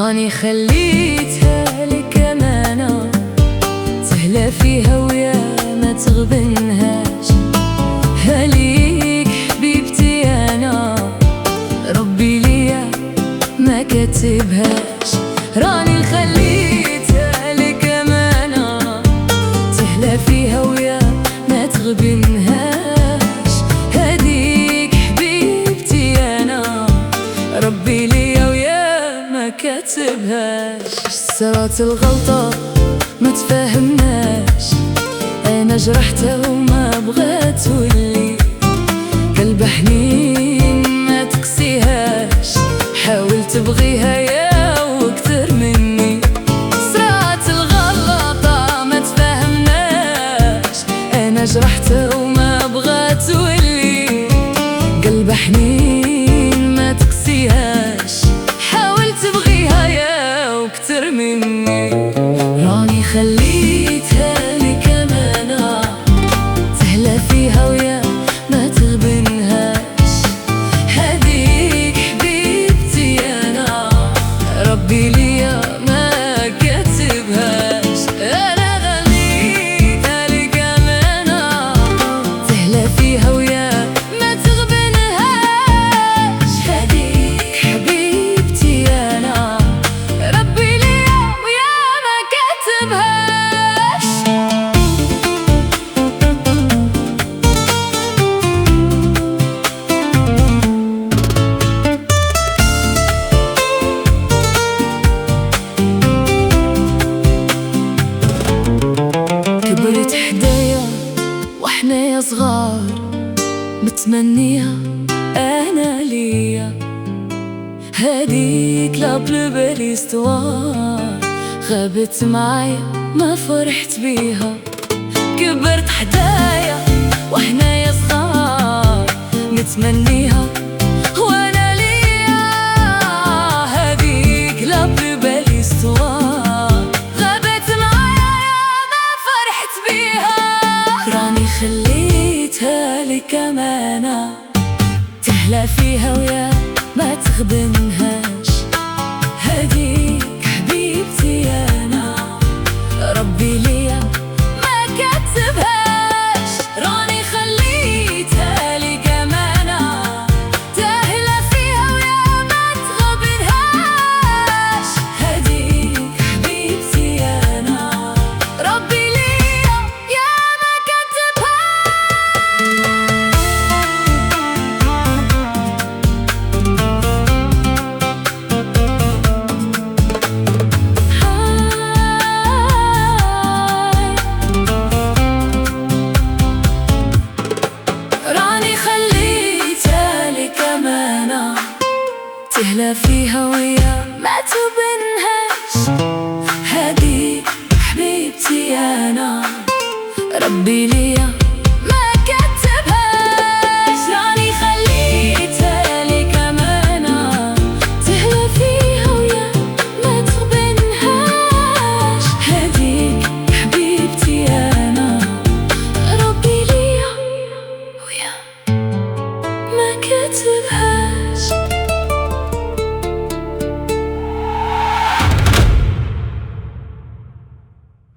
راني خليتها لك أمانة، تهلا فيها ويا ما تغبنهاش. هاليك حبيبتي أنا، ربي ليا ما كاتبهاش. راني خليتها لك أمانة، تهلا فيها ويا ما تغبنهاش. هاديك حبيبتي أنا، ربي ليا ويا ما كاتبهاش. صرات الغلطة ما تفاهمناش، أنا جرحتها وما بغات تولي. قلب حنين ما تقسيهاش، حاول تبغيها يا وكتر مني. صرات الغلطة ما تفاهمناش، أنا جرحتها وما بغات تولي. قلب حنين ما تقسيهاش، حاول تبغيها يا وكتر مني. راني خليتها لك أمانة، تهلا فيها ويا ما تغبنهاش. هاديك حبيبتي أنا، ربي ليا ما كاتبهاش. أنا خليتها لك أمانة، تهلا فيها ويا ما تغبنهاش. هاديك حبيبتي أنا، ربي ليا ويا ما كاتبهاش. كبرت حدايا واحنا يا صغار، متمنيها انا ليا. هاديك لا بلو استوار، غابت معايا ما فرحت بيها. كبرت حدايا واحنا يا صغار، متمنيها وانا ليا. هاديك لا بلو استوار، غابت معايا ما فرحت بيها. راني خليتها لك أمانة، تهلا فيها ويا ما تخدمهاش. هاديك حبيبتي أنا، ربي ليا ما كاتبهاش. راني خليتها لك أمانة، تهلا فيها ويا ما تغبنهاش. هاديك حبيبتي أنا، ربي ليا يا ما راني خليتها لك أمانة، تهلا فيها ويا ما تبنهاش. هاديك حبيبتي أنا، ربي لي